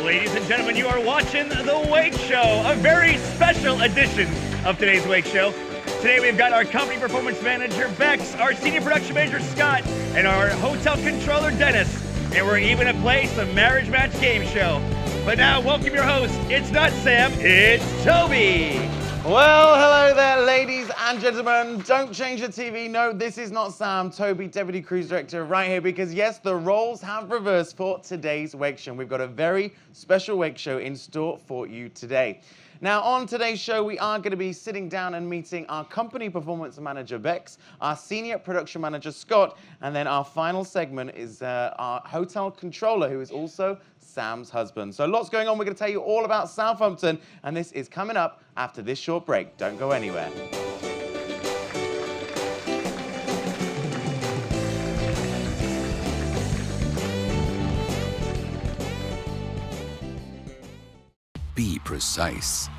Ladies and gentlemen, you are watching The Wake Show, a very special edition of today's Wake Show. Today we've got our company performance manager, Bex, our senior production manager, Scott, and our hotel controller, Dennis. And we're even to play some marriage match game show. But now, welcome your host. It's not Sam, it's Toby. Well, hello there, ladies and gentlemen. Don't change the TV. No, this is not Sam, Toby, Deputy Cruise Director, right here, because yes, the roles have reversed for today's Wake Show. We've got a very special Wake Show in store for you today. Now, on today's show, we are going to be sitting down and meeting our company performance manager, Bex, our senior production manager, Scott, and then our final segment is our hotel controller, who is also Sam's husband. So lots going on. We're going to tell you all about Southampton, and this is coming up after this short break. Don't go anywhere. Be precise.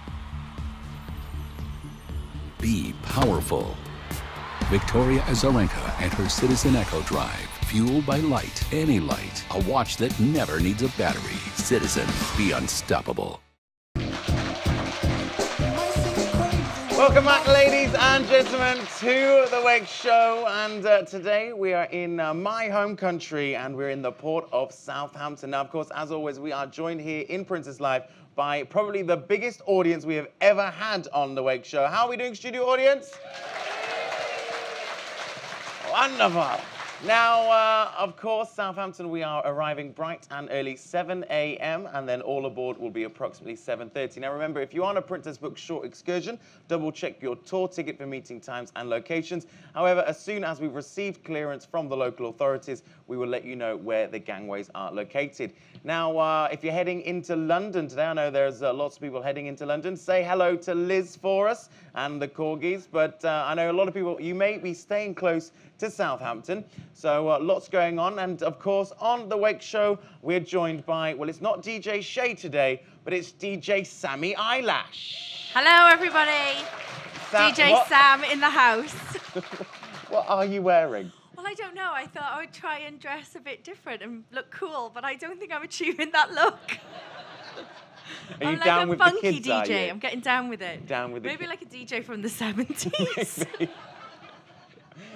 Be powerful. Victoria Azarenka and her Citizen Echo Drive. Fueled by light. Any light. A watch that never needs a battery. Citizen. Be unstoppable. Welcome back, ladies and gentlemen, to The Wake Show. And today we are in my home country, and we're in the port of Southampton. Now, of course, as always, we are joined here in Princess Live by probably the biggest audience we have ever had on The Wake Show. How are we doing, studio audience? Wonderful. Now, of course, Southampton, we are arriving bright and early, 7 a.m., and then all aboard will be approximately 7:30. Now, remember, if you're on a Princess Book short excursion, double-check your tour ticket for meeting times and locations. However, as soon as we've received clearance from the local authorities, we will let you know where the gangways are located. Now, if you're heading into London today, I know there's lots of people heading into London. Say hello to Liz for us and the Corgis, but I know a lot of people, you may be staying close to Southampton. So lots going on. And of course, on The Wake Show, we're joined by, well, it's not DJ Shay today, but it's DJ Sammy Eyelash. Hello, everybody. DJ Sam in the house. What are you wearing? Well, I don't know. I thought I would try and dress a bit different and look cool, but I don't think I'm achieving that look. Are you down with the kids, I'm like a funky DJ. are you? I'm getting down with it. Down with it. Maybe like a DJ from the 70s.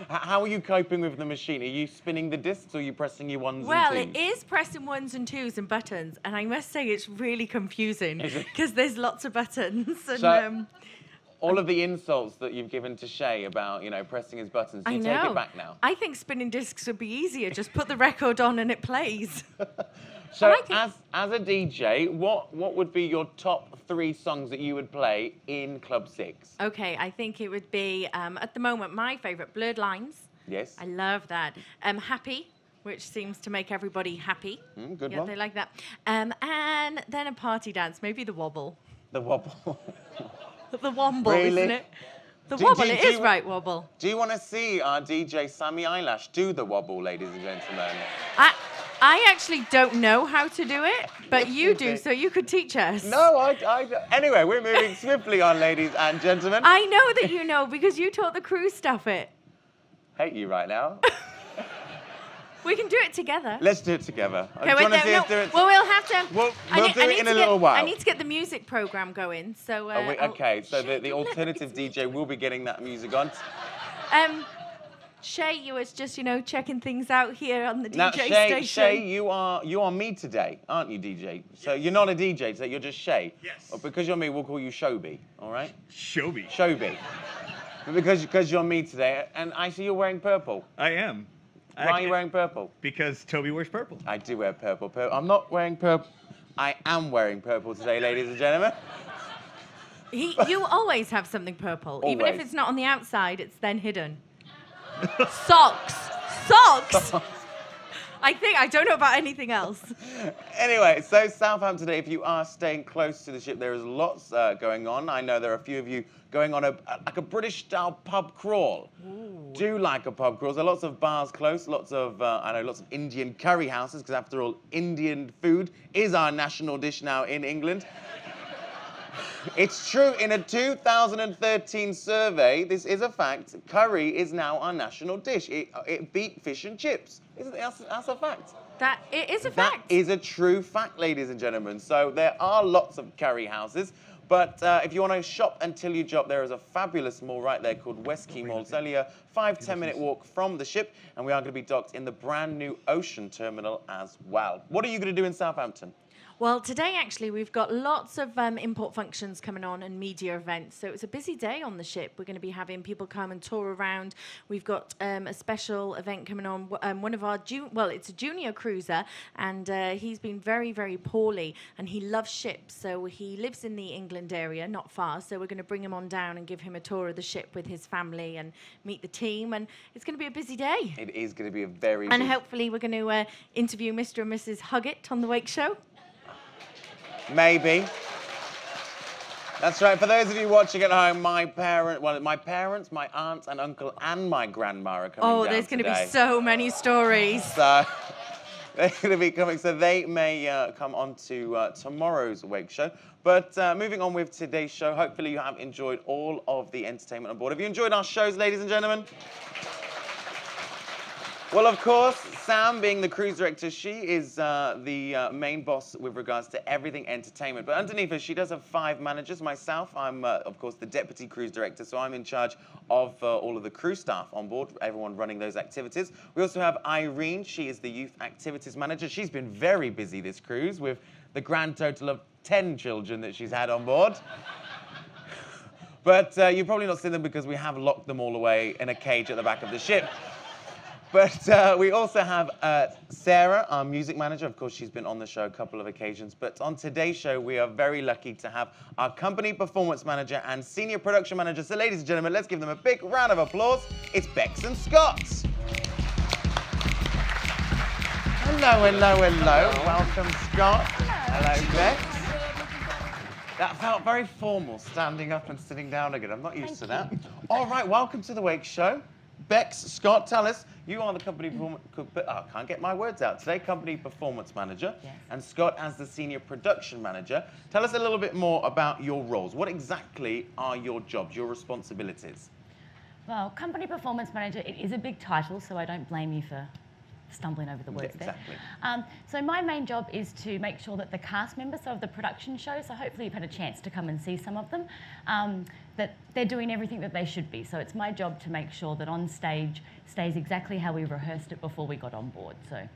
How are you coping with the machine? Are you spinning the discs or are you pressing your ones and twos? Well, it is pressing ones and twos and buttons, and I must say it's really confusing because there's lots of buttons. And, so, all of the insults that you've given to Shay about, you know, pressing his buttons, do you take it back now? I think spinning discs would be easier. Just put the record on and it plays. So, as a DJ, what would be your top 3 songs that you would play in Club 6? Okay, I think it would be, at the moment, my favourite, Blurred Lines. Yes. I love that. Happy, which seems to make everybody happy. Good one. Yeah, they like that. And then a party dance, maybe the wobble. The wobble. The womble, really? Isn't it? The wobble, it is right, wobble. Do you want to see our DJ Sammy Eyelash do the wobble, ladies and gentlemen? I actually don't know how to do it, but you do, so you could teach us. No, anyway, we're moving swiftly on, ladies and gentlemen. I know that you know, because you taught the cruise stuff it. Hate you right now. We can do it together. Let's do it together. Okay, wait, well, we'll have to... We'll do it in a little while. I need to get the music program going, so... okay, so the alternative DJ will be getting that music on. Shay, you was just, you know, checking things out here on the DJ station. Shay, you are me today, aren't you, DJ? So you're not a DJ, so you're just Shay. Yes. Or because you're me, we'll call you Shoby, all right? Shoby. Shoby. But because you're me today, and I see you're wearing purple. I am. Why are you wearing purple? Because Toby wears purple. I do wear purple. I'm not wearing purple. I am wearing purple today, ladies and gentlemen. You always have something purple. Always. Even if it's not on the outside, it's then hidden. Socks. Socks! I don't know about anything else. Anyway, so Southampton today, if you are staying close to the ship, there is lots going on. I know there are a few of you going on like a British-style pub crawl. Ooh. Do like a pub crawl. There are lots of bars close, lots of Indian curry houses, because after all, Indian food is our national dish now in England. It's true, in a 2013 survey, this is a fact, curry is now our national dish. It beat fish and chips. That's a fact. It is a That fact. is a true fact, ladies and gentlemen. So there are lots of curry houses, but if you want to shop until you drop, there is a fabulous mall right there called West Quay Mall. It's only a 5-10 minute walk from the ship, and we are going to be docked in the brand new Ocean Terminal as well. What are you going to do in Southampton? Well, today, actually, we've got lots of import functions coming on and media events. So it's a busy day on the ship. We're going to be having people come and tour around. We've got a special event coming on. One of our, it's a junior cruiser, and he's been very, very poorly, and he loves ships. So he lives in the England area, not far. So we're going to bring him on down and give him a tour of the ship with his family and meet the team. And it's going to be a busy day. It is going to be a very And hopefully we're going to interview Mr. and Mrs. Huggett on the Wake Show. Maybe. That's right. For those of you watching at home, my parents, my aunts and uncle and my grandma are coming down there's going to today. be so many stories. So they're going to be coming. So they may come on to tomorrow's Wake Show. But moving on with today's show, hopefully you have enjoyed all of the entertainment on board. Have you enjoyed our shows, ladies and gentlemen? Well, of course, Sam, being the cruise director, she is the main boss with regards to everything entertainment. But underneath her, she does have 5 managers. Myself, I'm, of course, the deputy cruise director, so I'm in charge of all of the crew staff on board, everyone running those activities. We also have Irene. She is the youth activities manager. She's been very busy this cruise with the grand total of 10 children that she's had on board. But you've probably not seen them because we have locked them all away in a cage at the back of the ship. But we also have Sarah, our music manager. Of course, she's been on the show a couple of occasions. But on today's show, we are very lucky to have our company performance manager and senior production manager. So, ladies and gentlemen, let's give them a big round of applause. It's Bex and Scott. Hello, hello, hello. Welcome, Scott. Hello, Bex. That felt very formal, standing up and sitting down again. I'm not used to that. All right, welcome to the Wake Show. Bex, Scott, tell us, you are the company performance, I can't get my words out today, company performance manager, yes. And Scott as the senior production manager. Tell us a little bit more about your roles. What exactly are your jobs, your responsibilities? Well, company performance manager, it is a big title, so I don't blame you for stumbling over the words exactly. there. So my main job is to make sure that the cast members of the production show, so hopefully you've had a chance to come and see some of them, that they're doing everything that they should be. So it's my job to make sure that on stage stays exactly how we rehearsed it before we got on board. So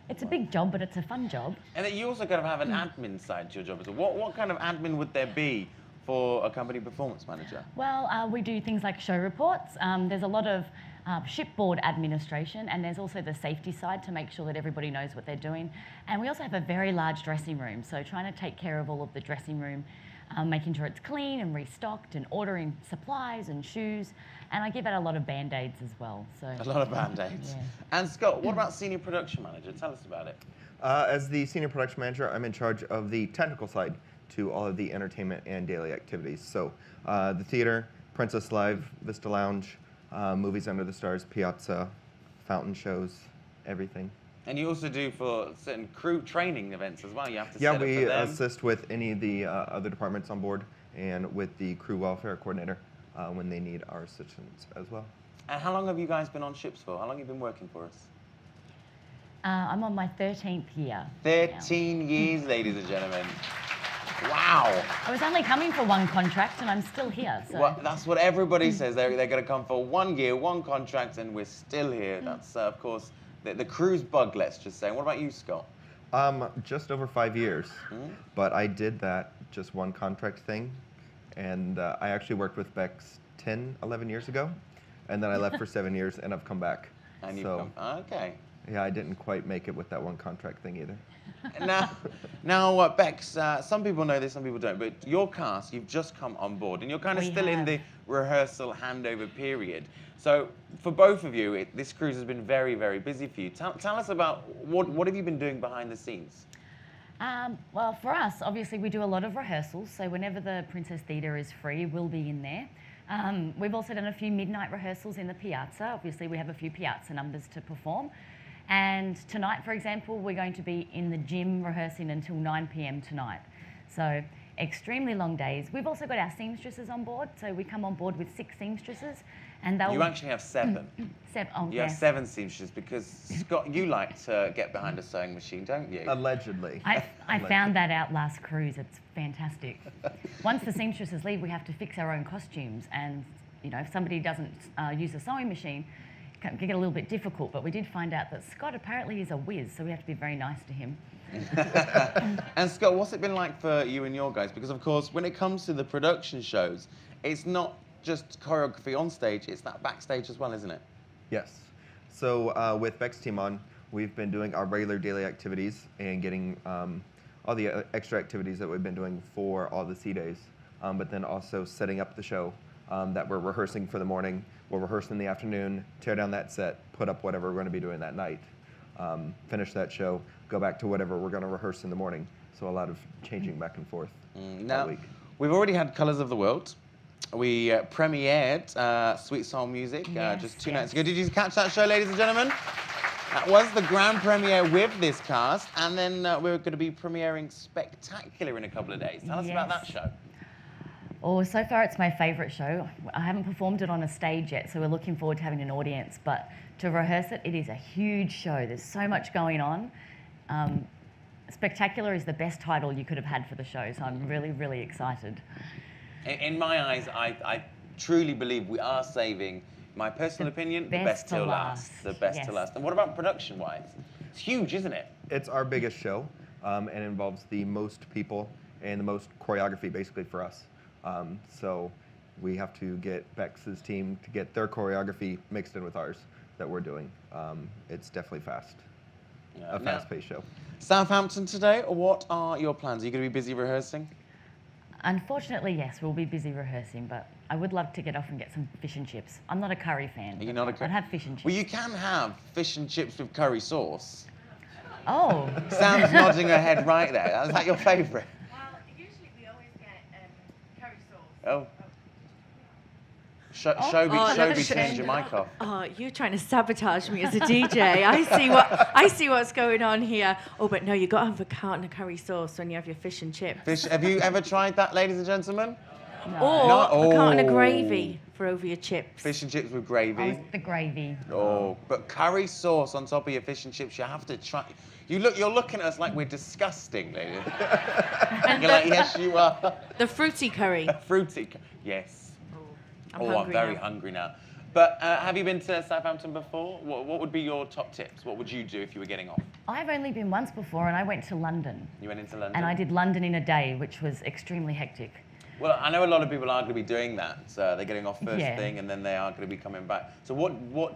it's a big job, but it's a fun job. And then you also kind of have an admin side to your job. So what kind of admin would there be for a company performance manager? Well, we do things like show reports. There's a lot of shipboard administration, and there's also the safety side to make sure that everybody knows what they're doing. And we also have a very large dressing room, so trying to take care of all of the dressing room, making sure it's clean and restocked, and ordering supplies and shoes. And I give out a lot of Band-Aids as well. So A lot of Band-Aids. Yeah. And Scott, what about senior production manager? Tell us about it. As the senior production manager, I'm in charge of the technical side to all of the entertainment and daily activities. So the theater, Princess Live, Vista Lounge, Movies Under the Stars, Piazza, fountain shows, everything. And you also do for certain crew training events as well. You have to Yeah, set up we for them. assist with any of the other departments on board and with the crew welfare coordinator when they need our assistance as well. And how long have you guys been on ships for? How long have you been working for us? I'm on my 13th year. 13 years, ladies and gentlemen. Wow. I was only coming for one contract, and I'm still here. So. Well, that's what everybody says. They're going to come for 1 year, 1 contract, and we're still here. That's, of course, the cruise bug, let's just say. What about you, Scott? Just over 5 years, but I did that just one contract thing, and I actually worked with Bex 10, 11 years ago, and then I left for 7 years, and I've come back. And you've So, come. Okay. yeah, I didn't quite make it with that one contract thing either. Now, Bex, some people know this, some people don't, but your cast, you've just come on board, and you're kind of We still in have. the rehearsal handover period. So, for both of you, this cruise has been very, very busy for you. Tell us about what have you been doing behind the scenes? Well, for us, obviously, we do a lot of rehearsals. So whenever the Princess Theatre is free, we'll be in there. We've also done a few midnight rehearsals in the Piazza. Obviously, we have a few Piazza numbers to perform. And tonight, for example, we're going to be in the gym rehearsing until 9 p.m. tonight. So extremely long days. We've also got our seamstresses on board. So we come on board with 6 seamstresses, And they'll... You actually have 7. 7, oh, You have yes. 7 seamstresses because, Scott, you like to get behind a sewing machine, don't you? Allegedly. I found that out last cruise. It's fantastic. Once the seamstresses leave, we have to fix our own costumes. And, you know, if somebody doesn't use a sewing machine, it can get a little bit difficult. But we did find out that Scott apparently is a whiz, so we have to be very nice to him. And Scott, what's it been like for you and your guys? Because, of course, when it comes to the production shows, it's not just choreography on stage, it's that backstage as well, isn't it? Yes. So with Beck's team on, we've been doing our regular daily activities and getting all the extra activities that we've been doing for all the C days, but then also setting up the show that we're rehearsing for the morning. We'll rehearse in the afternoon, tear down that set, put up whatever we're going to be doing that night, finish that show, go back to whatever we're going to rehearse in the morning. So a lot of changing back and forth all week. We've already had Colours of the World. We premiered Sweet Soul Music just 2 nights ago. Did you catch that show, ladies and gentlemen? That was the grand premiere with this cast, and then we're going to be premiering Spectacular in a couple of days. Tell us about that show. Oh, so far it's my favourite show. I haven't performed it on a stage yet, so we're looking forward to having an audience. But to rehearse it, it is a huge show. There's so much going on. Spectacular is the best title you could have had for the show, so I'm really, really excited. In my eyes, I truly believe we are saving, my personal opinion, the best till last. The best till last. And what about production-wise? It's huge, isn't it? It's our biggest show, and involves the most people and the most choreography, basically, for us. So we have to get Beck's team to get their choreography mixed in with ours that we're doing. It's definitely fast. A fast-paced show. Southampton today, what are your plans? Are you going to be busy rehearsing? Unfortunately, yes, we'll be busy rehearsing, but I would love to get off and get some fish and chips. I'm not a curry fan. You're not a curry? I'd have fish and chips. Well, you can have fish and chips with curry sauce. Oh. Sam's nodding her head right there. Is that your favourite? Well, usually we always get curry sauce. Oh. Shobi, turn your mic off. Oh, you're trying to sabotage me as a DJ. I see what's going on here. Oh, but no, you got to have a carton of curry sauce when you have your fish and chips. Have you ever tried that, ladies and gentlemen? No. Or a carton of gravy for over your chips. Fish and chips with gravy. Oh, the gravy. Oh, but curry sauce on top of your fish and chips, you have to try. You're looking at us like we're disgusting, ladies. And you're like, yes, you are. The fruity curry. Fruity, yes. I'm very hungry now. But have you been to Southampton before? What would be your top tips? What would you do if you were getting off? I've only been once before, and I went to London. You went into London? And I did London in a day, which was extremely hectic. Well, I know a lot of people are going to be doing that. They're getting off first thing, and then they are going to be coming back. So what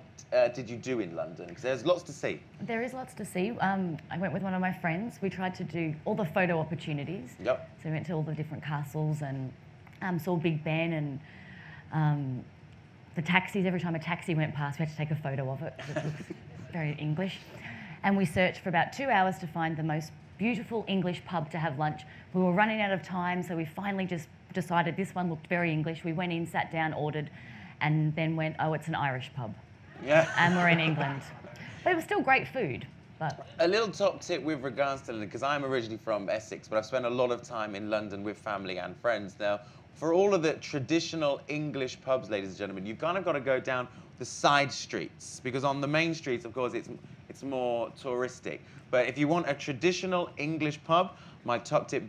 did you do in London? Because there's lots to see. There is lots to see. I went with one of my friends. We tried to do all the photo opportunities. Yep. So we went to all the different castles and saw Big Ben and the taxis. Every time a taxi went past, we had to take a photo of it. It looks very English. And we searched for about 2 hours to find the most beautiful English pub to have lunch. We were running out of time, so we finally just decided this one looked very English. We went in, sat down, ordered, and then went, oh, it's an Irish pub. Yeah. And we're in England. But it was still great food. But a little top tip with regards to London, because I'm originally from Essex, but I've spent a lot of time in London with family and friends. Now, for all of the traditional English pubs, ladies and gentlemen, you've kind of got to go down the side streets, because on the main streets, of course, it's more touristic. But if you want a traditional English pub, my top tip,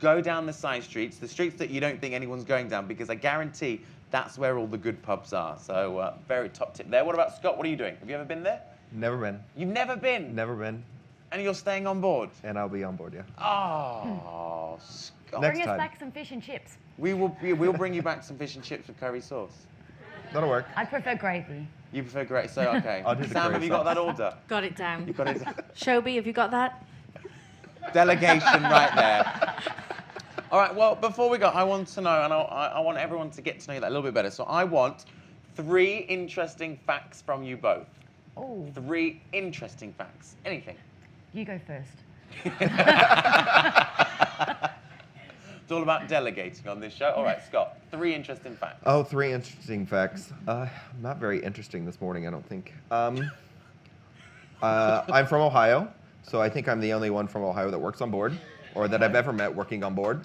go down the side streets, the streets that you don't think anyone's going down, because I guarantee that's where all the good pubs are. So very top tip there. What about Scott? What are you doing? Have you ever been there? Never been. You've never been? Never been. And you're staying on board? And I'll be on board, yeah. Oh, Scott. Next bring us time. back some fish and chips. We'll bring you back some fish and chips with curry sauce. That'll work. I prefer gravy. You prefer gravy, so okay. I'll do the Sam, curry have you got sauce. that order? Got it down. You got it. Shobi, have you got that? Delegation right there. All right, well, before we go, I want to know, and I want everyone to get to know you that a little bit better. So I want 3 interesting facts from you both. Oh. 3 interesting facts. Anything. You go first. It's all about delegating on this show. All right, Scott, 3 interesting facts. Oh, 3 interesting facts. Not very interesting this morning, I don't think. I'm from Ohio, so I think I'm the only one from Ohio that works on board, or that I've ever met working on board.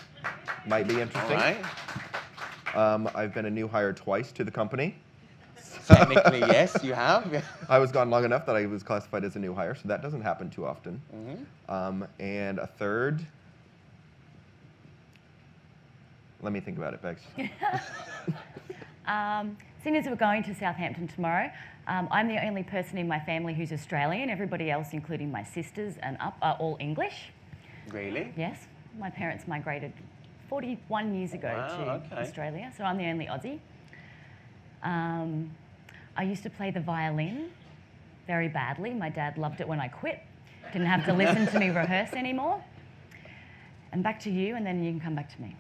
Might be interesting. All right. I've been a new hire twice to the company, Technically, yes, you have. I was gone long enough that I was classified as a new hire, so that doesn't happen too often. And a third, let me think about it, Bex. Seeing as we're going to Southampton tomorrow, I'm the only person in my family who's Australian. Everybody else, including my sisters and up, are all English. Really? Yes. My parents migrated 41 years ago to Australia, so I'm the only Aussie. I used to play the violin very badly. My dad loved it when I quit. Didn't have to listen to me rehearse anymore. And back to you, and then you can come back to me.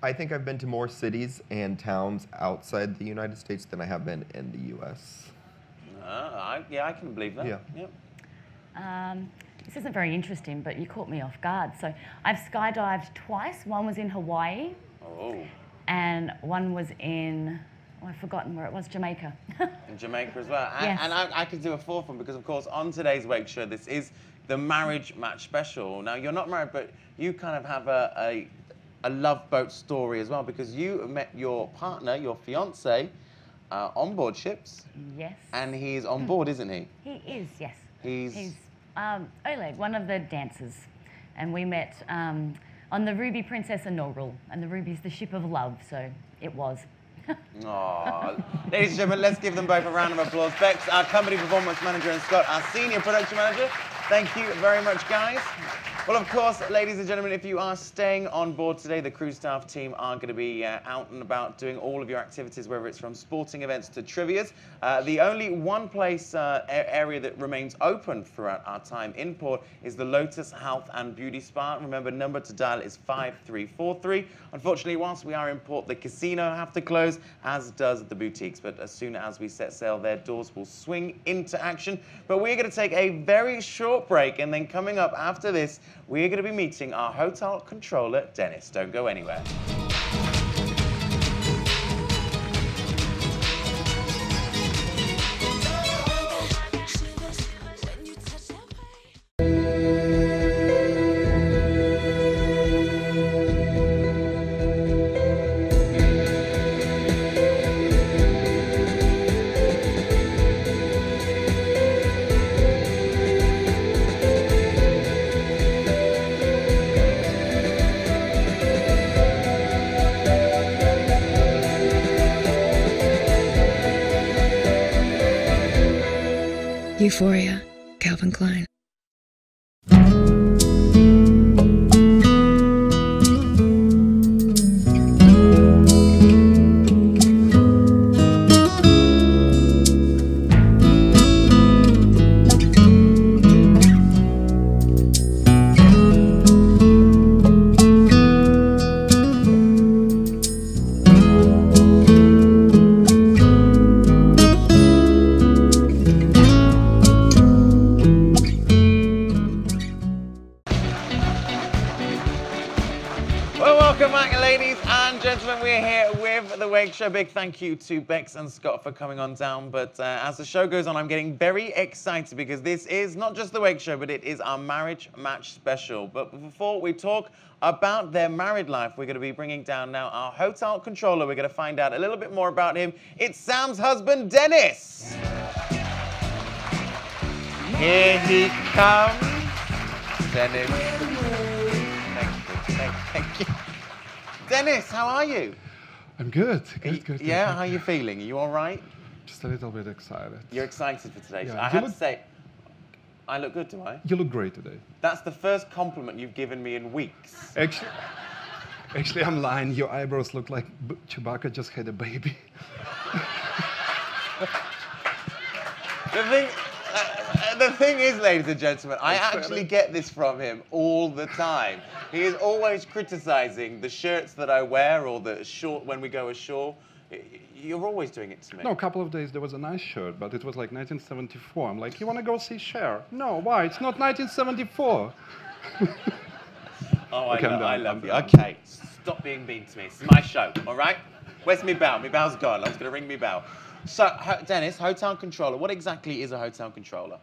I think I've been to more cities and towns outside the United States than I have been in the U.S. Yeah, I can believe that. Yeah. Yep. This isn't very interesting, but you caught me off guard. So I've skydived twice. One was in Hawaii. Oh. And one was in, I've forgotten where it was, Jamaica. In Jamaica as well. Yes. And I could do a fourth one because, of course, on today's Wake Show, this is the marriage match special. Now, you're not married, but you kind of have a love boat story as well because you met your partner, your fiancé, on board ships. Yes. And he's on board, isn't he? He is, yes. He's Oleg, one of the dancers. And we met on the Ruby Princess inaugural. And the Ruby's the ship of love, so it was. Aww. Ladies and gentlemen, let's give them both a round of applause. Bex, our company performance manager, and Scott, our senior production manager. Thank you very much, guys. Well, of course, ladies and gentlemen, if you are staying on board today, the crew staff team are going to be out and about doing all of your activities, whether it's from sporting events to trivias. The only one place area that remains open throughout our time in port is the Lotus Health and Beauty Spa. Remember, number to dial is 5343. Unfortunately, whilst we are in port, the casino have to close, as does the boutiques. But as soon as we set sail, their doors will swing into action. But we're going to take a very short break, and then coming up after this, we're going to be meeting our hotel controller, Dennis. Don't go anywhere. Euphoria, Calvin Klein. Show. Big thank you to Bex and Scott for coming on down. But as the show goes on, I'm getting very excited because this is not just the Wake Show, but it is our marriage match special. But before we talk about their married life, we're going to be bringing down now our hotel controller. We're going to find out a little bit more about him. It's Sam's husband, Dennis. Here he comes. Dennis. Thank you. Dennis, how are you? I'm good. Good. Yeah, how are you feeling? Are you all right? Just a little bit excited. You're excited for today. Yeah. I have to say, I look good, do I? You look great today. That's the first compliment you've given me in weeks. Actually, I'm lying. Your eyebrows look like Chewbacca just had a baby. The thing is, ladies and gentlemen, I actually get this from him all the time. He is always criticizing the shirts that I wear or the short when we go ashore. You're always doing it to me. No, a couple of days there was a nice shirt, but it was like 1974. I'm like, you want to go see Cher? No, why? It's not 1974. Oh, I love you. Okay, stop being mean to me. It's my show, all right? Where's me bell? Me bell's gone. I was going to ring me bell. So, Dennis, hotel controller. What exactly is a hotel controller?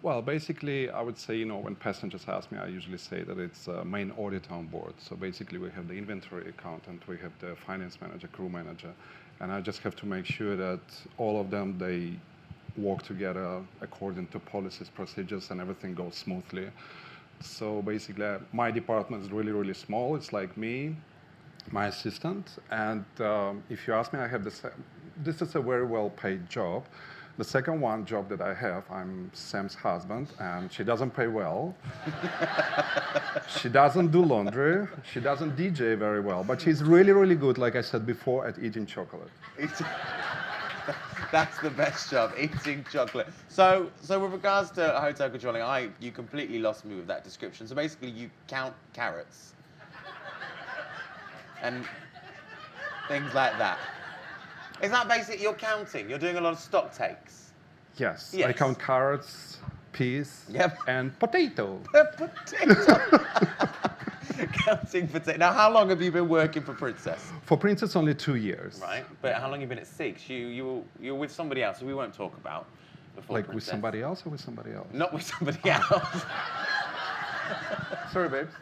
Well, basically, I would say, you know, when passengers ask me, I usually say that it's a main audit on board. So basically, we have the inventory accountant, we have the finance manager, crew manager, and I just have to make sure that all of them, they work together according to policies, procedures, and everything goes smoothly. So basically, my department is really, really small. It's like me, my assistant, and if you ask me, I have this is a very well-paid job. The second job that I have, I'm Sam's husband, and she doesn't pay well. She doesn't do laundry. She doesn't DJ very well, but she's really, really good, like I said before, at eating chocolate. That's the best job, eating chocolate. So with regards to hotel controlling, you completely lost me with that description. So basically, you count carrots and things like that. Is that basically you're counting? You're doing a lot of stock takes? Yes. Yes. I count carrots, peas, Yep. and potato. Potato. Counting potato. Now, how long have you been working for Princess? For Princess, only 2 years. Right, but how long have you been at Six? You were with somebody else, who we won't talk about before Like Princess. with somebody else or with somebody else? Not with somebody else. Sorry, babes.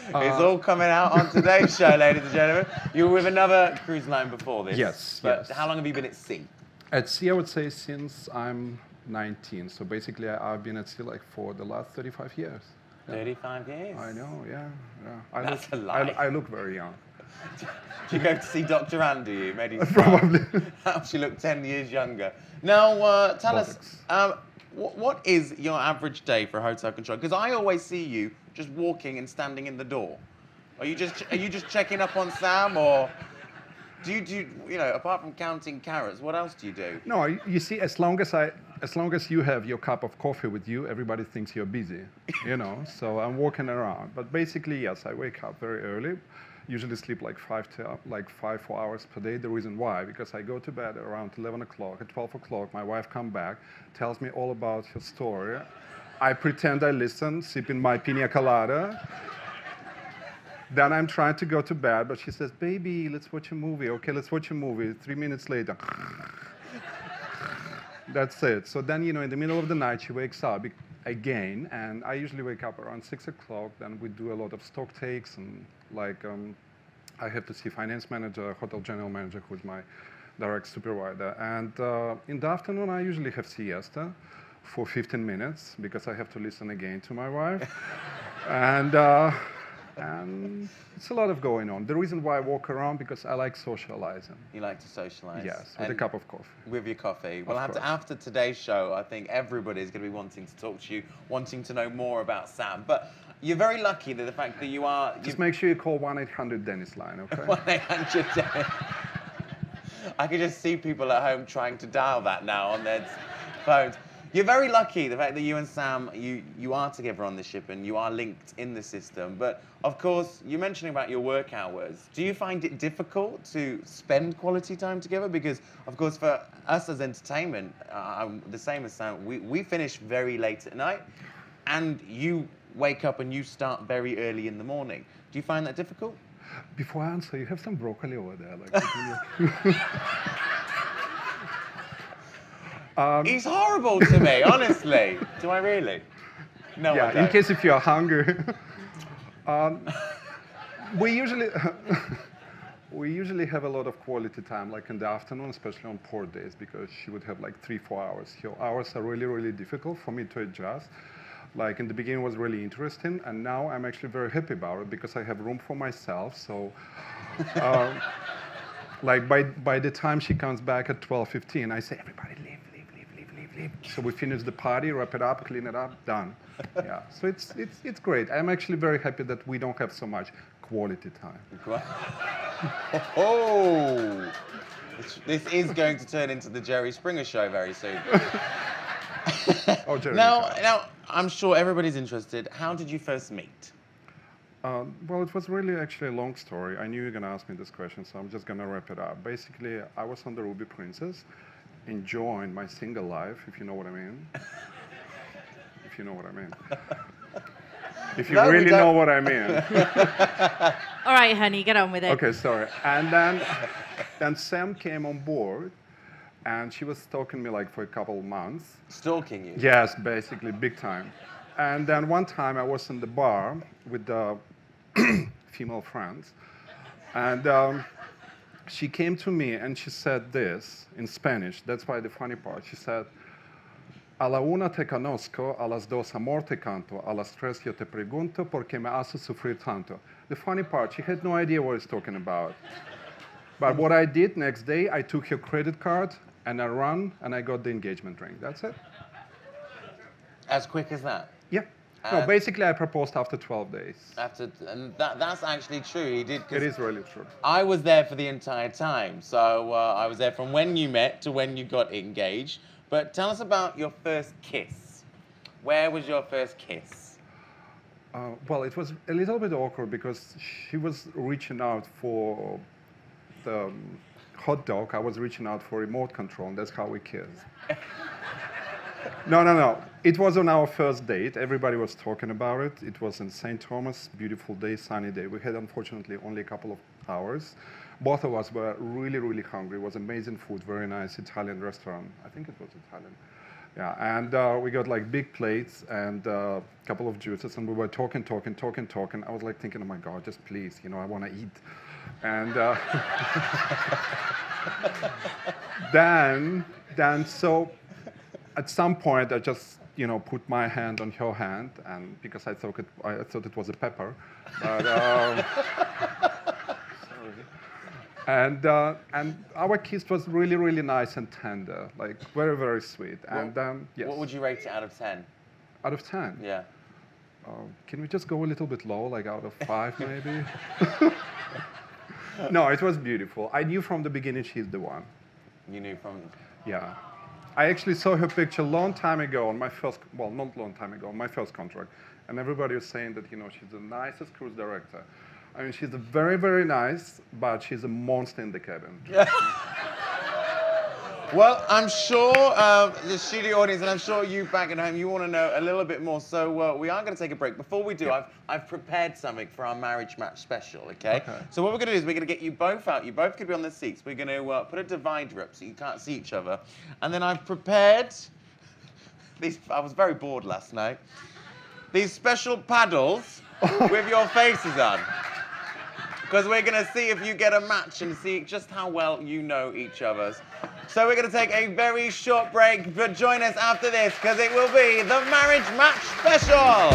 It's all coming out on today's show, ladies and gentlemen. You were with another cruise line before this. Yes, But yes. how long have you been at sea? At sea, I would say since I'm 19. So basically, I've been at sea like for the last 35 years. 35 years. I know, yeah. That's a lie. I look very young. Do you go to see Dr. Ann, do you? Maybe Probably. Helps you look 10 years younger. Now, tell Bollocks. us, what is your average day for hotel control? Because I always see you just walking and standing in the door. Are you just checking up on Sam, or do you know, apart from counting carrots, what else do you do? No, you see, as long as you have your cup of coffee with you, everybody thinks you're busy, you know. So I'm walking around. But basically, yes, I wake up very early. Usually sleep like 4 hours per day. The reason why, because I go to bed around 11 o'clock. At 12 o'clock, my wife comes back, tells me all about her story. I pretend I listen, sipping my pina colada. Then I'm trying to go to bed, but she says, baby, let's watch a movie. Okay, let's watch a movie. 3 minutes later. That's it. So then, you know, in the middle of the night, she wakes up again, and I usually wake up around 6 o'clock. Then we do a lot of stock takes, and like I have to see finance manager, hotel general manager, who's my direct supervisor. And in the afternoon, I usually have siesta for 15 minutes because I have to listen again to my wife. And it's a lot of going on. The reason why I walk around, because I like socializing. You like to socialize? Yes, with a cup of coffee. With your coffee. Well, Of course. after today's show, I think everybody's going to be wanting to talk to you, wanting to know more about Sam. But you're very lucky that the fact that you are... Just make sure you call 1-800-Dennis line, okay? 1-800 I can just see people at home trying to dial that now on their phones. You're very lucky, the fact that you and Sam, you are together on the ship and you are linked in the system. But, of course, you're mentioning about your work hours. Do you find it difficult to spend quality time together? Because, of course, for us as entertainment, the same as Sam, we finish very late at night, and you wake up and you start very early in the morning. Do you find that difficult? Before I answer, you have some broccoli over there. Like, He's horrible to me, honestly. Do I really? No, I yeah, don't. in case if you're hungry. We usually have a lot of quality time, like in the afternoon, especially on port days, because she would have like 3-4 hours. Her hours are really, really difficult for me to adjust. Like in the beginning, it was really interesting, and now I'm actually very happy about it because I have room for myself. So, like by the time she comes back at 12:15, I say, everybody leave. So we finish the party, wrap it up, clean it up, done. Yeah. So it's great. I'm actually very happy that we don't have so much quality time. Oh, this is going to turn into the Jerry Springer show very soon. Oh, Jeremy. Now, I'm sure everybody's interested. How did you first meet? Well, it was really actually a long story. I knew you were going to ask me this question, so I'm just going to wrap it up. Basically, I was on the Ruby Princess, enjoying my single life, if you know what I mean. If you know what I mean. If you No, we really don't. know what I mean. All right, honey, get on with it. Okay, sorry. And then Sam came on board, and she was stalking me like for a couple of months. Stalking you? Yes, basically, big time. And then one time I was in the bar with the female friends, and she came to me and she said this in Spanish. That's why the funny part. She said, "A la una te conozco, a las dos amor te canto, a las tres yo te pregunto porque me haces sufrir tanto." The funny part, she had no idea what he's talking about. But what I did next day, I took her credit card and I ran and I got the engagement ring. That's it. As quick as that? Yeah. No, basically I proposed after 12 days. And that's actually true. He did. It is really true. I was there for the entire time. So I was there from when you met to when you got engaged. But tell us about your first kiss. Where was your first kiss? Well, it was a little bit awkward because she was reaching out for the hot dog. I was reaching out for remote control, and that's how we kissed. No. It was on our first date. Everybody was talking about it. It was in St. Thomas, beautiful day, sunny day. We had, unfortunately, only a couple of hours. Both of us were really, really hungry. It was amazing food, very nice Italian restaurant. I think it was Italian. Yeah, and we got like big plates and a couple of juices, and we were talking. I was like thinking, oh my God, just please, I want to eat. And then so at some point I just put my hand on her hand, and because I thought it was a pepper, but, and our kiss was really, really nice and tender, like very, very sweet. And yes. What would you rate it out of 10? Out of 10? Yeah. Can we just go a little bit low, like out of 5 maybe? No, it was beautiful. I knew from the beginning she's the one. You knew from... Yeah. I actually saw her picture a long time ago on my first, well, not long time ago, on my first contract. And everybody was saying that, she's the nicest cruise director. I mean, she's very, very nice, but she's a monster in the cabin. Well, I'm sure the studio audience, and I'm sure you back at home, you want to know a little bit more. So we are going to take a break. Before we do, I've prepared something for our marriage match special, okay? So what we're going to do is we're going to get you both out. You both could be on the seats. We're going to put a divider up so you can't see each other. And then I've prepared these. I was very bored last night. These special paddles with your faces on. Because we're going to see if you get a match and see just how well you know each other. So we're going to take a very short break, but join us after this, because it will be the Marriage Match Special.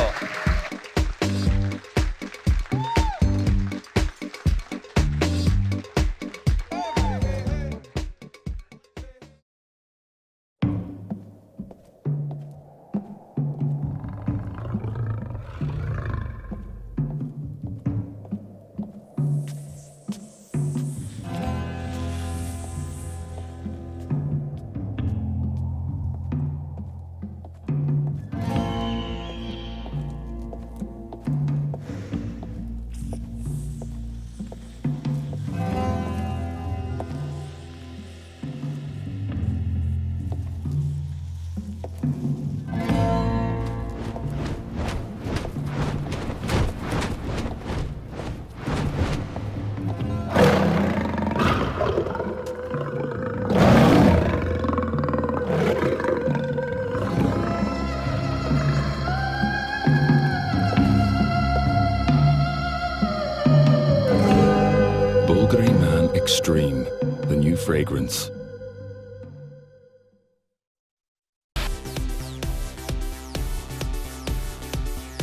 Extreme, the new fragrance.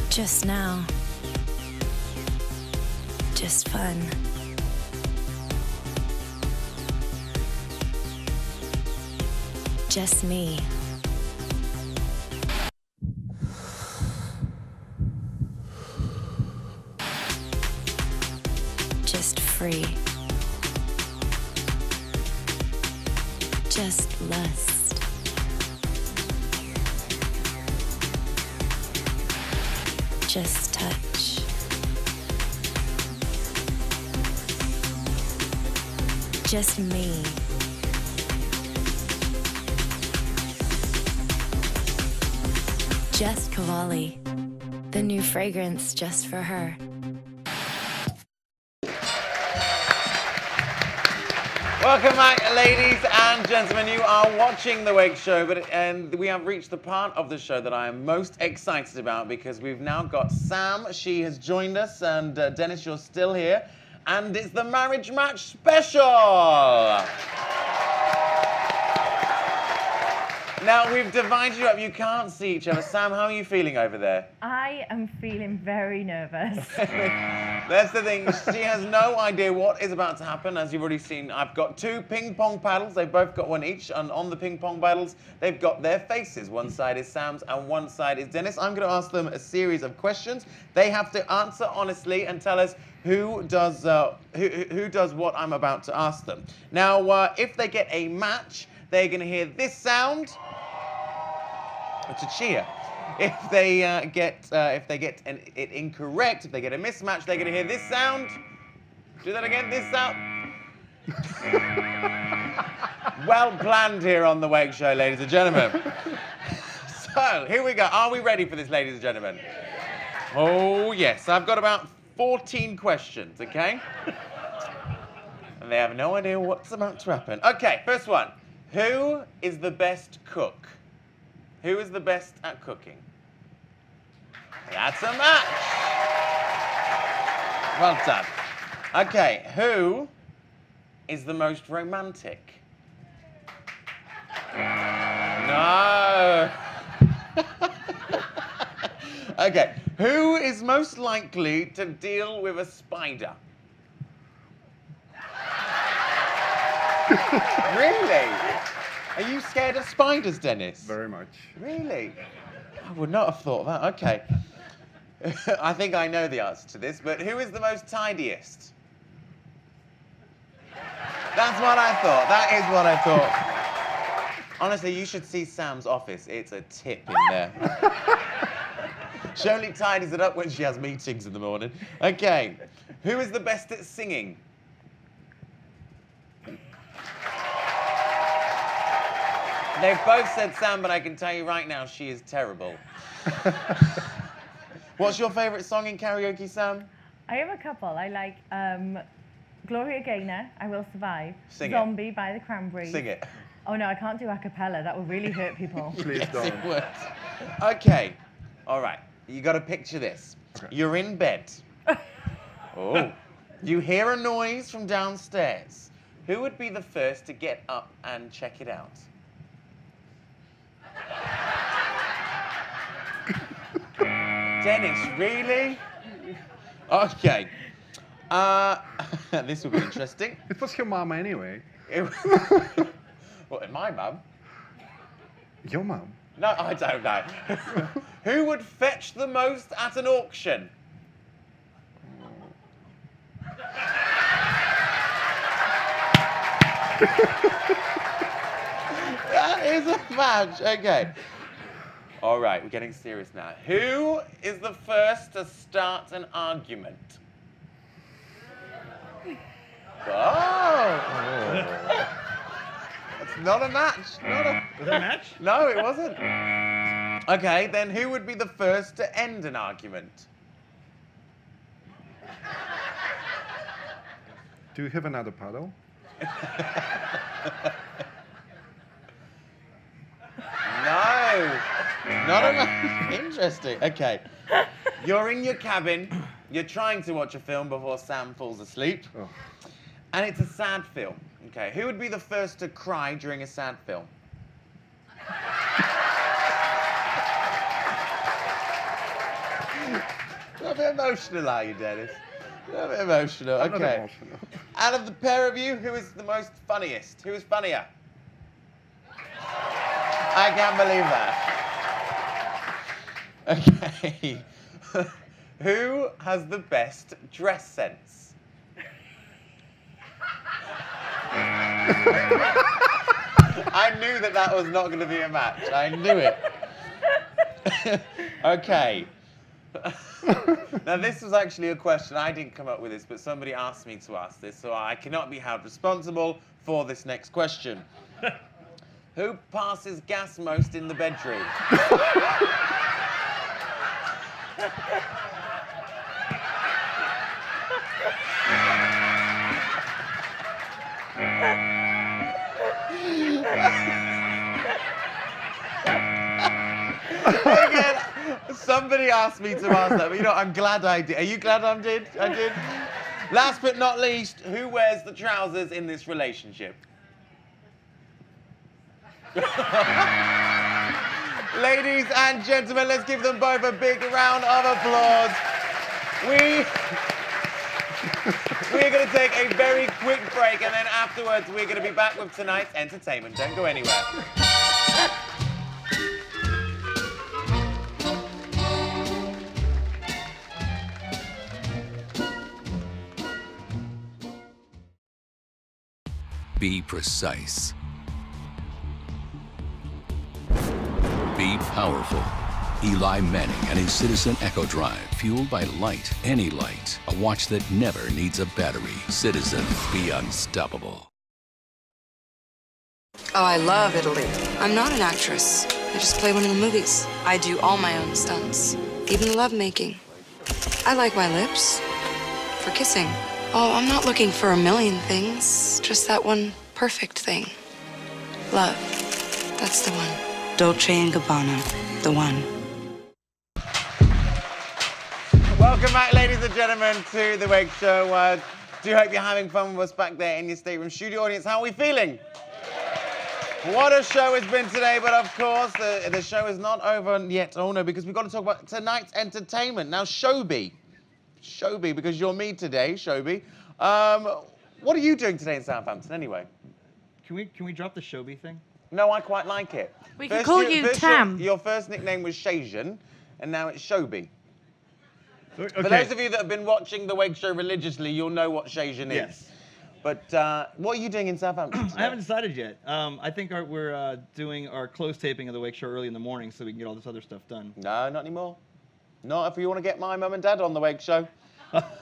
Just now. Just fun. Just me. Just free. Just lust. Just touch. Just me. Just Cavalli. The new fragrance just for her. Welcome back, ladies and gentlemen. You are watching The Wake Show, and we have reached the part of the show that I am most excited about, because we've now got Sam. She has joined us, and Dennis, you're still here. and it's the marriage match special. Now, we've divided you up. You can't see each other. Sam, how are you feeling over there? I am feeling very nervous. That's the thing. She has no idea what is about to happen. As you've already seen, I've got 2 ping pong paddles. They've both got one each. And on the ping pong paddles, they've got their faces. One side is Sam's and one side is Dennis. I'm going to ask them a series of questions. They have to answer honestly and tell us who does what I'm about to ask them. Now, if they get a match, they're going to hear this sound. It's a cheer. If they get it incorrect, if they get a mismatch, they're going to hear this sound. Do that again. This sound. Well planned here on the Wake Show, ladies and gentlemen. So here we go. Are we ready for this, ladies and gentlemen? Oh yes. I've got about 14 questions. Okay. And they have no idea what's about to happen. Okay. First one. Who is the best cook? Who is the best at cooking? That's a match. Well done. Okay, who is the most romantic? No. Okay, who is most likely to deal with a spider? Really? Are you scared of spiders, Dennis? Very much. Really? I would not have thought that. Okay. I think I know the answer to this, but who is the most tidiest? That's what I thought. That is what I thought. Honestly, you should see Sam's office. It's a tip in there. She only tidies it up when she has meetings in the morning. Okay. Who is the best at singing? They've both said Sam, but I can tell you right now, she is terrible. What's your favourite song in karaoke, Sam? I have a couple. I like Gloria Gaynor, I Will Survive. Sing Zombie it. by the Cranberries. Sing it. Oh no, I can't do a cappella. That will really hurt people. Please Yes, don't. it would. Okay. All right. You got to picture this. Okay. You're in bed. Oh. You hear a noise from downstairs. Who would be the first to get up and check it out? Dennis, really? Okay. This will be interesting. It was your mom anyway. What, my mum? Your mom? No, I don't know. Who would fetch the most at an auction? That is a match. Okay. All right, we're getting serious now. Who is the first to start an argument? Oh. It's not a match. Was that a match? No, it wasn't. Okay, then who would be the first to end an argument? Do you have another paddle? No, not a match. Interesting. Okay, you're in your cabin. You're trying to watch a film before Sam falls asleep. Oh. And it's a sad film. Okay, who would be the first to cry during a sad film? You're a bit emotional, are you, Dennis? You're a bit emotional. I'm not Okay. emotional. Out of the pair of you, who is the most funniest? Who is funnier? I can't believe that. Okay. Who has the best dress sense? I knew that was not going to be a match. I knew it. Okay. Now, this was actually a question. I didn't come up with this, but somebody asked me to ask this, so I cannot be held responsible for this next question. Who passes gas most in the bedroom? Again, somebody asked me to ask that, but you know, I'm glad I did. Are you glad I did? Last but not least, who wears the trousers in this relationship? Ladies and gentlemen, let's give them both a big round of applause. We're going to take a very quick break, and then afterwards we're going to be back with tonight's entertainment. Don't go anywhere. Be precise. Be powerful. Eli Manning and his Citizen Echo Drive, fueled by light, any light. A watch that never needs a battery. Citizen, be unstoppable. Oh, I love Italy. I'm not an actress. I just play one of the movies. I do all my own stunts, even the lovemaking. I like my lips for kissing. Oh, I'm not looking for a million things, just that one perfect thing. Love. That's the one. Dolce & Gabbana, the one. Welcome back, ladies and gentlemen, to The Wake Show. Do hope you're having fun with us back there in your stateroom. Studio audience, how are we feeling? What a show it's been today, but of course, the show is not over yet. Oh no, because we've got to talk about tonight's entertainment. Now, Shobi, because you're me today, Shobi. What are you doing today in Southampton, anyway? Can we drop the Shobi thing? No, I quite like it. We can call you Tam. Your first nickname was Shajan, and now it's Shobi. Okay. For those of you that have been watching The Wake Show religiously, you'll know what Shajan is. But what are you doing in Southampton today? I haven't decided yet. I think we're doing our close taping of The Wake Show early in the morning so we can get all this other stuff done. No, not anymore. Not if you want to get my mum and dad on The Wake Show.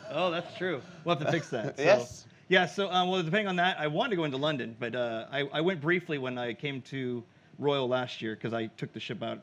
Oh, that's true. We'll have to fix that. So. Yes. Yeah, so, well, depending on that, I wanted to go into London, but I went briefly when I came to Royal last year because I took the ship out,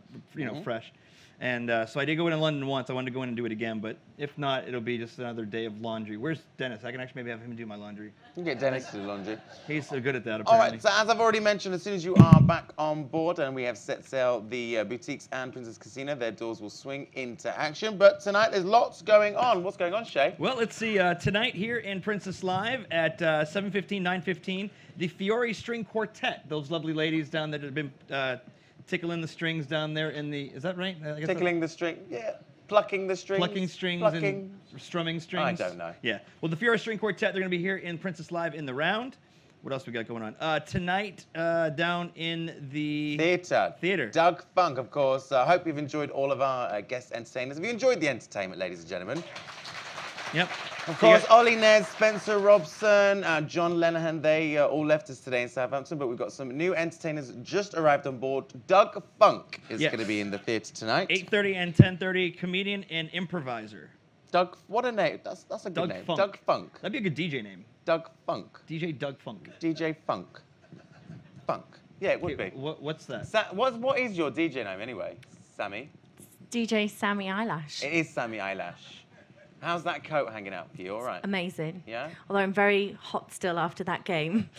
fresh. And so I did go into London once. I wanted to go in and do it again, but if not, it'll be just another day of laundry. Where's Dennis? I can actually maybe have him do my laundry. You can get Dennis to do laundry. He's so good at that, apparently. All right, so as I've already mentioned, as soon as you are back on board and we have set sail, the boutiques and Princess Casino, their doors will swing into action. But tonight, there's lots going on. What's going on, Shay? Well, let's see. Tonight here in Princess Live at 7:15, 9:15, the Fiore String Quartet. Those lovely ladies down there that have been tickling the strings down there in the, is that right? Tickling the string, yeah. Plucking the strings. Plucking strings and strumming strings. I don't know. Yeah. Well, the Fiore String Quartet, they're going to be here in Princess Live in the round. What else we got going on? Tonight, down in the... Theatre. Doug Funk, of course. I hope you've enjoyed all of our guest entertainers. Have you enjoyed the entertainment, ladies and gentlemen? Yep. Of course, Ollie Nez, Spencer Robson, John Lenihan, they all left us today in Southampton, but we've got some new entertainers just arrived on board. Doug Funk is going to be in the theatre tonight. 8:30 and 10:30, comedian and improviser. Doug, what a name. That's a good name. Funk. Doug Funk. That'd be a good DJ name. Doug Funk. DJ Doug Funk. DJ Funk. Funk. Yeah, it would be. What's that? What is your DJ name anyway, Sammy? DJ Sammy Eyelash. It is Sammy Eyelash. How's that coat hanging out for you? All right. Amazing. Yeah? Although I'm very hot still after that game.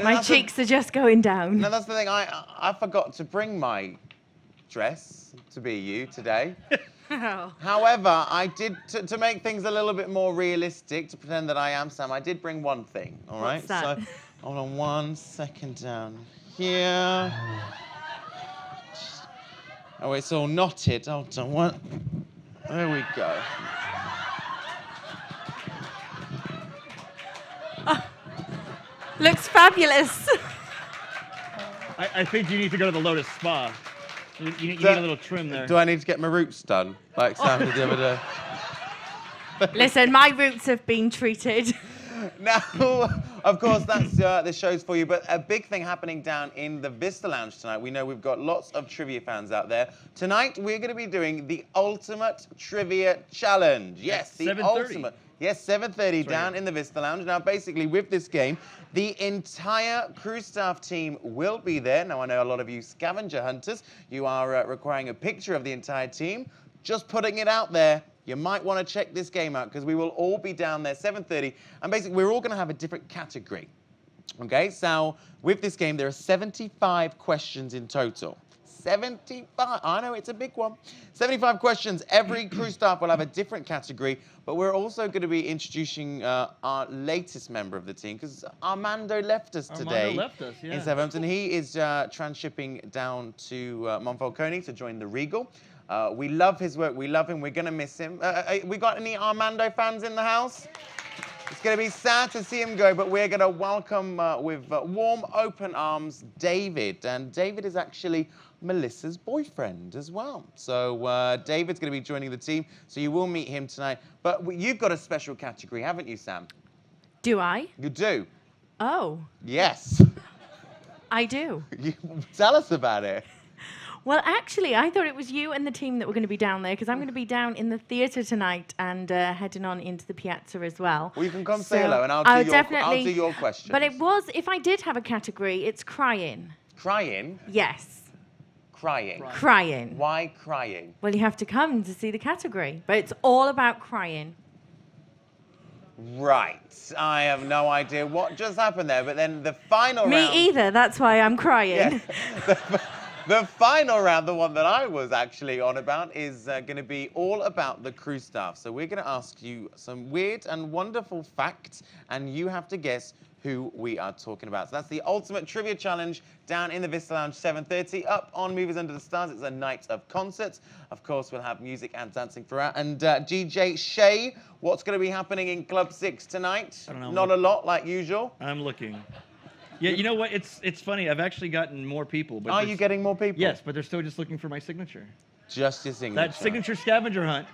My cheeks are just going down. No, that's the thing. I forgot to bring my dress to be you today. Oh. However, I did, to make things a little bit more realistic, to pretend that I am Sam, I did bring one thing, all right? What's that? So, hold on 1 second down here. Oh, it's all knotted. Hold on, what? There we go. Oh, looks fabulous. I think you need to go to the Lotus Spa. You need a little trim there. Do I need to get my roots done, like Sam did the other day? Listen, my roots have been treated. Now, of course, that's the show's for you, but a big thing happening down in the Vista Lounge tonight. We know we've got lots of trivia fans out there. Tonight, we're going to be doing the Ultimate Trivia Challenge. Yes, the 7:30. ultimate. Yes, 7:30 down in the Vista Lounge. Now, basically, with this game, the entire crew staff team will be there. Now, I know a lot of you scavenger hunters, you are requiring a picture of the entire team. Just putting it out there, you might want to check this game out because we will all be down there 7:30. And basically, we're all going to have a different category. Okay, so with this game, there are 75 questions in total. 75. I know, it's a big one. 75 questions. Every crew staff will have a different category, but we're also going to be introducing our latest member of the team, because Armando left us today. Armando left us, yeah. In Southampton. He is transshipping down to Monfalcone to join the Regal. We love his work. We love him. We're going to miss him. We got any Armando fans in the house? It's going to be sad to see him go, but we're going to welcome with warm, open arms David. And David is actually Melissa's boyfriend as well. So David's going to be joining the team, so you will meet him tonight. But you've got a special category, haven't you, Sam? Do I? You do. Oh. Yes. I do. Tell us about it. Well, actually, I thought it was you and the team that were going to be down there, because I'm going to be down in the theatre tonight and heading on into the piazza as well. Well, you can come say hello, and I'll do your questions. But it was, if I did have a category, it's crying. Crying? Yes. Crying. Crying. Why crying? Well, you have to come to see the category, but it's all about crying. Right. I have no idea what just happened there, but then the final round... Me either, that's why I'm crying. Yeah. The final round, the one that I was actually on about, is going to be all about the crew staff. So we're going to ask you some weird and wonderful facts, and you have to guess who we are talking about. So that's the ultimate trivia challenge down in the Vista Lounge, 7:30. Up on Movies Under the Stars, it's a night of concerts. Of course, we'll have music and dancing throughout. And DJ Shay, what's going to be happening in Club 6 tonight? I don't know. Not a lot, like usual. I'm looking. Yeah, you know what? It's funny. I've actually gotten more people. But are you getting more people? Yes, but they're still just looking for my signature. Just your signature. That signature scavenger hunt.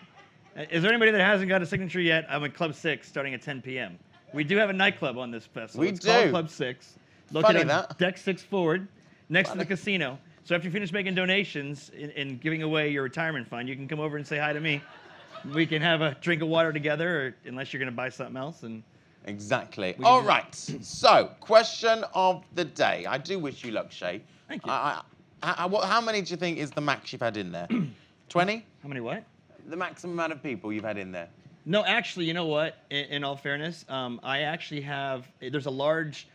Is there anybody that hasn't got a signature yet? I'm at Club 6 starting at 10 p.m. We do have a nightclub on this festival. It's called Club 6. Located on Deck 6 Forward, next to the casino. So after you finish making donations and giving away your retirement fund, you can come over and say hi to me. We can have a drink of water together, or unless you're going to buy something else. And exactly. All right. So, question of the day. I do wish you luck, Shay. Thank you. How many do you think is the max you've had in there? 20? How many what? The maximum amount of people you've had in there. No, actually, you know what? In all fairness, I actually have, there's a large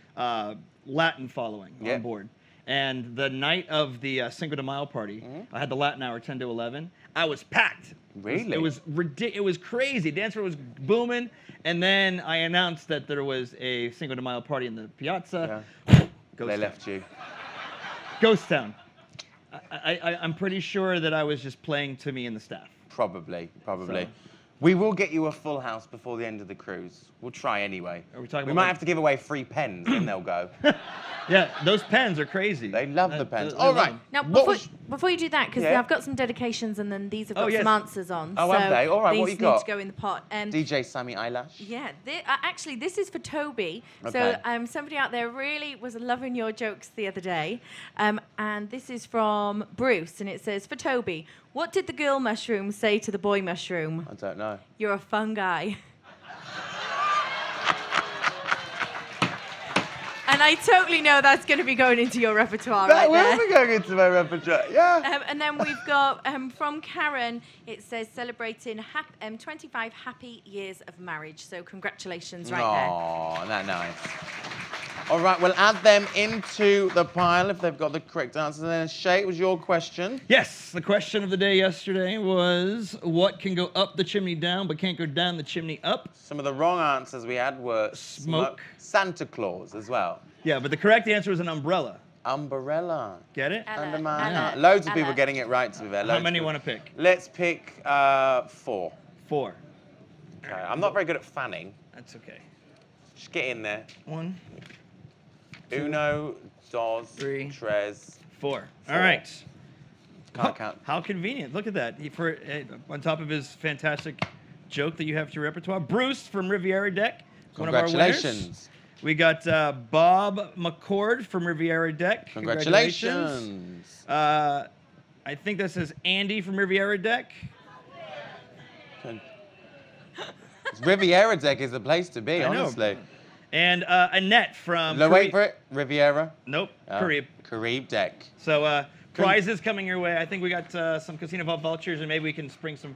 Latin following on board. And the night of the Cinco de Mayo party, I had the Latin hour 10 to 11. I was packed. Really? It was ridiculous. It was crazy. Dance floor was booming. And then I announced that there was a Cinco de Mayo party in the piazza. Yeah. They left you. Ghost town. I'm pretty sure that I was just playing to me and the staff. Probably. So. We will get you a full house before the end of the cruise. We'll try anyway. Are we talking we about might have to give away free pens and they'll go. Yeah, those pens are crazy. They love the pens. All right. Now, before you do that, because I've got some dedications and then these have got some answers on. Oh, have they? All right, what you got? These need to go in the pot. DJ Sammy Eyelash. Yeah, actually, this is for Toby. Okay. So somebody out there really was loving your jokes the other day. And this is from Bruce, and it says, for Toby, what did the girl mushroom say to the boy mushroom? I don't know. You're a fun guy. And I totally know that's going to be going into your repertoire right there. That will be going into my repertoire, yeah. And then we've got, from Karen, it says, celebrating 25 happy years of marriage. So congratulations right there. Oh, isn't that nice? All right, we'll add them into the pile if they've got the correct answers. And then, Shay, it was your question. Yes, the question of the day yesterday was, what can go up the chimney down but can't go down the chimney up? Some of the wrong answers we had were smoke, Santa Claus as well. Yeah, but the correct answer was an umbrella. Umbrella. Get it? Loads of people getting it right, to be fair. How many want to pick? Let's pick 4. 4. Okay, I'm not very good at fanning. That's okay. Just get in there. 1. 2, Uno, dos, 3, tres, 4. All right. Can't count. How convenient. Look at that. On top of his fantastic joke that you have to your repertoire. Bruce from Riviera Deck. Congratulations. We got Bob McCord from Riviera Deck. Congratulations. I think that says Andy from Riviera Deck. Riviera Deck is the place to be, honestly. And Annette from... No, wait for it. Riviera? Nope. Carib. Carib Deck. So prizes coming your way. I think we got some Casino Vault vouchers, and maybe we can spring some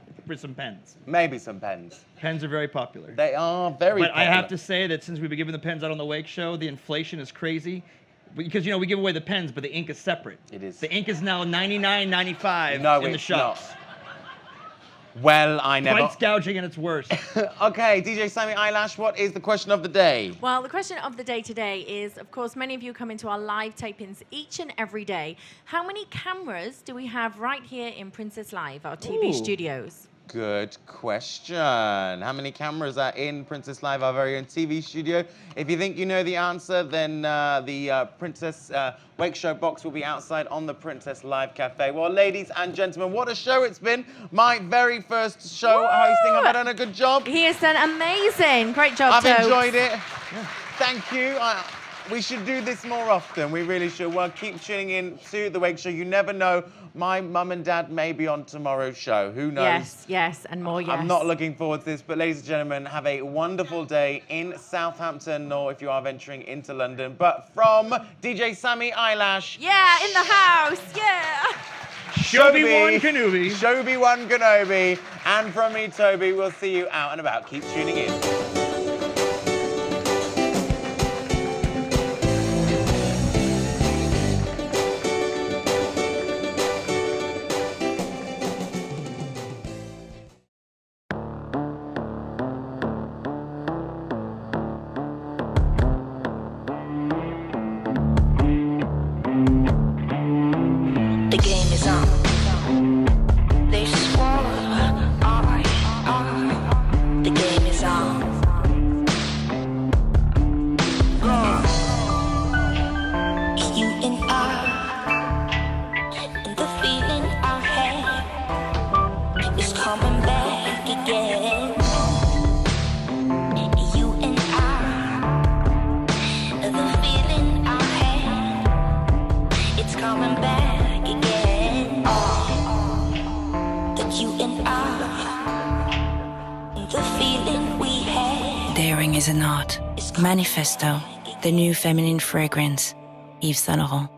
pens. Maybe some pens. Pens are very popular. They are very popular. But I have to say that since we've been giving the pens out on the Wake Show, the inflation is crazy. because, you know, we give away the pens, but the ink is separate. It is. The ink is now $99.95 No, in the it's shops. not. Well, I never... Price gouging at its worst. Okay, DJ Sammy Eyelash, what is the question of the day? Well, the question of the day today is, of course, many of you come into our live tapings each and every day. How many cameras do we have right here in Princess Live, our TV studios? Good question. How many cameras are in Princess Live, our very own TV studio? If you think you know the answer, then the Princess Wake Show box will be outside on the Princess Live Cafe. Well, ladies and gentlemen, what a show it's been. My very first show hosting. Have I done a good job? He has done amazing. Great job, I've Tobes. enjoyed it. Thank you. We should do this more often. We really should. Well, keep tuning in to The Wake Show. You never know. My mum and dad may be on tomorrow's show. Who knows? Yes, yes, and more yes. I'm not looking forward to this, but ladies and gentlemen, have a wonderful day in Southampton, or if you are venturing into London. But from DJ Sammy Eyelash. Yeah, in the house, yeah. Shobi-Wan Kenobi. Shobi-Wan Kenobi. And from me, Toby, we'll see you out and about. Keep tuning in. Daring is an art. Manifesto, the new feminine fragrance. Yves Saint Laurent.